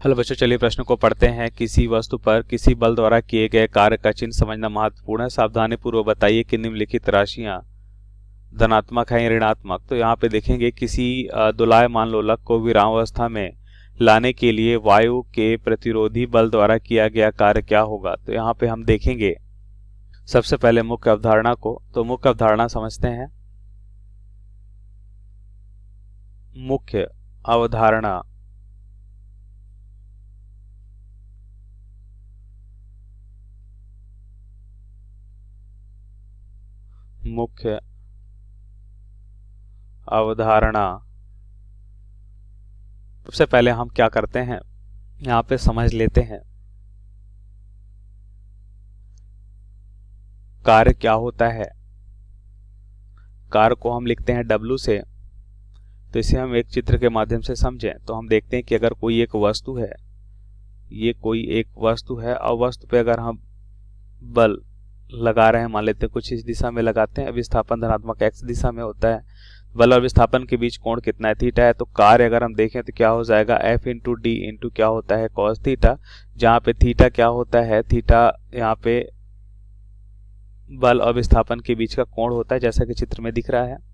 Hello बच्चों, चलिए प्रश्न को पढ़ते हैं। किसी वस्तु पर किसी बल द्वारा किए गए कार्य का चिन्ह समझना महत्वपूर्ण है। सावधानी पूर्वक बताइए कि निम्नलिखित राशियां धनात्मक है या ऋणात्मक। तो यहाँ पे देखेंगे किसी दोलायमान लोलक को विरामावस्था में लाने के लिए वायु के प्रतिरोधी बल द्वारा किया गया कार्य क्या होगा। तो यहाँ पे हम देखेंगे सबसे पहले मुख्य अवधारणा को। तो मुख्य अवधारणा समझते हैं। मुख्य अवधारणा मुख्य अवधारणा सबसे पहले हम क्या करते हैं, यहाँ पे समझ लेते हैं कार्य क्या होता है। कार्य को हम लिखते हैं W से। तो इसे हम एक चित्र के माध्यम से समझें तो हम देखते हैं कि अगर कोई एक वस्तु है, ये कोई एक वस्तु है और वस्तु पे अगर हम बल लगा रहे हैं, मान लेते हैं कुछ इस दिशा में लगाते हैं, विस्थापन धनात्मक x दिशा में होता है। बल और विस्थापन के बीच कोण कितना है, थीटा है। तो कार्य अगर हम देखें तो क्या हो जाएगा, F इंटू डी इंटू क्या होता है, कॉस थीटा। जहाँ पे थीटा क्या होता है, थीटा यहाँ पे बल और विस्थापन के बीच का कोण होता है, जैसा कि चित्र में दिख रहा है।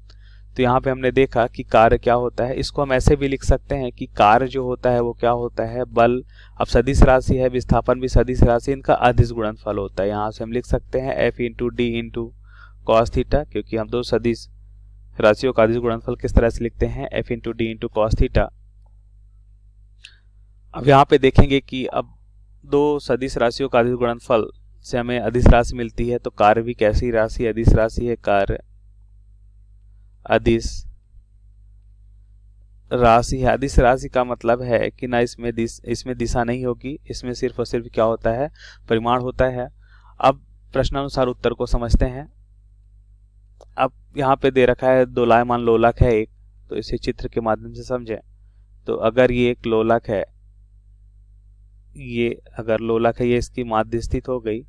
तो यहाँ पे हमने देखा कि कार्य क्या होता है। इसको हम ऐसे भी लिख सकते हैं कि कार्य जो होता है वो क्या होता है, बल अब सदिश राशि है, विस्थापन भी सदिश राशि, इनका अदिश गुणनफल होता है। यहाँ से हम लिख सकते हैं F into D into cos theta, क्योंकि हम दो सदिश राशियों का अदिश गुणनफल किस तरह से लिखते हैं, F into D into cos theta. अब यहाँ पे देखेंगे कि अब दो सदिश राशियों का अदिश गुणनफल से हमें अदिश राशि मिलती है। तो कार्य भी कैसी राशि, अदिश राशि है। कार्य अदिश राशि है। अदिश राशि का मतलब है कि ना इसमें दिशा नहीं होगी, इसमें सिर्फ और सिर्फ क्या होता है, परिमाण होता है। अब प्रश्नानुसार उत्तर को समझते हैं। अब यहाँ पे दे रखा है दोलायमान लोलक है एक, तो इसे चित्र के माध्यम से समझें। तो अगर ये एक लोलक है, ये अगर लोलक है, ये इसकी माध्य स्थित हो गई।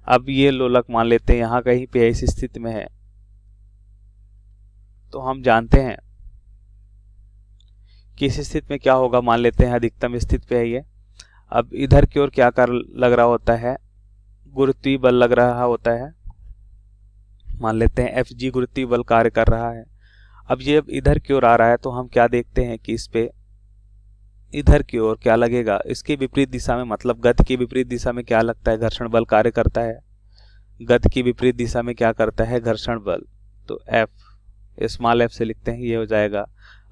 अब ये लोलक मान लेते हैं यहाँ कहीं पे इस स्थिति में है। तो हम जानते हैं कि इस स्थिति में क्या होगा, मान लेते हैं अधिकतम स्थिति पे है ये। अब इधर की ओर क्या कर लग रहा होता है, गुरुत्वीय बल लग रहा होता है। मान लेते हैं Fg गुरुत्वीय बल कार्य कर रहा है। अब ये इधर की ओर आ रहा है तो हम क्या देखते हैं कि इस पे इधर की ओर क्या लगेगा, इसके विपरीत दिशा में, मतलब गति की विपरीत दिशा में क्या लगता है, घर्षण बल कार्य करता है। गति की विपरीत दिशा में क्या करता है, घर्षण बल। तो F, स्मॉल f से लिखते हैं, ये हो जाएगा।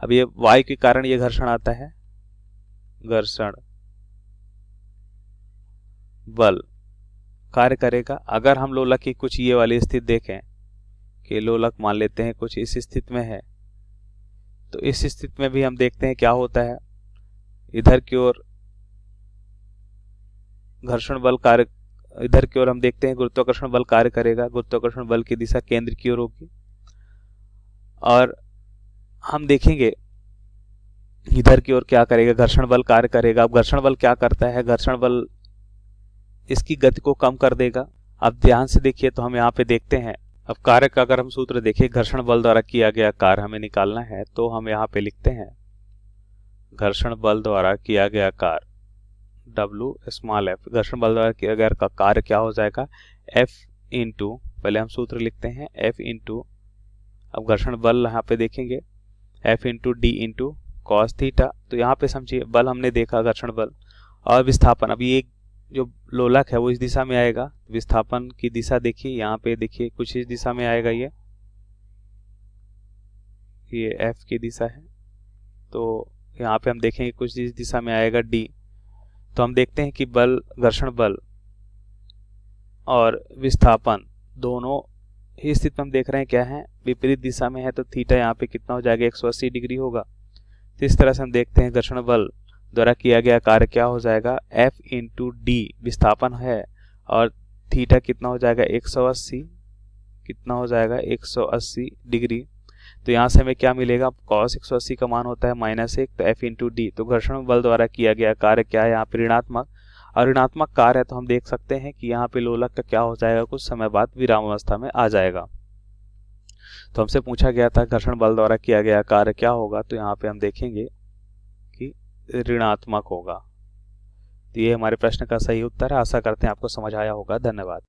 अब ये वायु के कारण ये घर्षण आता है, घर्षण बल कार्य करेगा। अगर हम लोलक की कुछ ये वाली स्थिति देखें कि लोलक मान लेते हैं कुछ इस स्थिति में है, तो इस स्थिति में भी हम देखते हैं क्या होता है, इधर की ओर घर्षण बल कार्य, इधर की ओर हम देखते हैं गुरुत्वाकर्षण बल कार्य करेगा। गुरुत्वाकर्षण बल की दिशा केंद्र की ओर होगी। और हम देखेंगे इधर की ओर क्या करेगा, घर्षण बल कार्य करेगा। अब घर्षण बल क्या करता है, घर्षण बल इसकी गति को कम कर देगा। अब ध्यान से देखिए तो हम यहाँ पे देखते हैं, अब कार्य का अगर हम सूत्र देखिए, घर्षण बल द्वारा किया गया कार्य हमें निकालना है। तो हम यहाँ पे लिखते हैं घर्षण बल द्वारा किया गया कार्य, W स्मॉल f, घर्षण बल द्वारा किया गया कार्य क्या हो जाएगा, F इंटू, पहले हम सूत्र लिखते हैं F इंटू, अब घर्षण बल यहाँ पे देखेंगे F into D into cos theta. तो यहाँ पे समझिए बल हमने देखा घर्षण बल और विस्थापन। अब ये जो लोलक है वो इस दिशा में आएगा, विस्थापन की दिशा देखिए, यहाँ पे देखिए कुछ इस दिशा में आएगा, ये F की दिशा है। तो यहाँ पे हम देखेंगे कुछ इस दिशा में आएगा D। तो हम देखते हैं कि बल, घर्षण बल और विस्थापन दोनों ही स्थिति में हम देख रहे हैं क्या है, विपरीत दिशा में है। तो थीटा यहाँ पे कितना हो जाएगा, 180 डिग्री होगा। तो इस तरह से हम देखते हैं घर्षण बल द्वारा किया गया कार्य क्या हो जाएगा, F इंटू डी विस्थापन है और थीटा कितना हो जाएगा, 180, कितना हो जाएगा 180 डिग्री। तो यहाँ से हमें क्या मिलेगा, cos 180 का मान होता है -1, तो F इंटू डी। तो घर्षण बल द्वारा किया गया कार्य क्या है, यहाँ पे ऋणात्मक, और ऋणात्मक कार्य है तो हम देख सकते हैं कि यहाँ पे लोलक का क्या हो जाएगा, कुछ समय बाद विराम अवस्था में आ जाएगा। तो हमसे पूछा गया था घर्षण बल द्वारा किया गया कार्य क्या होगा। तो यहाँ पे हम देखेंगे कि ऋणात्मक होगा। तो ये हमारे प्रश्न का सही उत्तर है। आशा करते हैं आपको समझ आया होगा। धन्यवाद।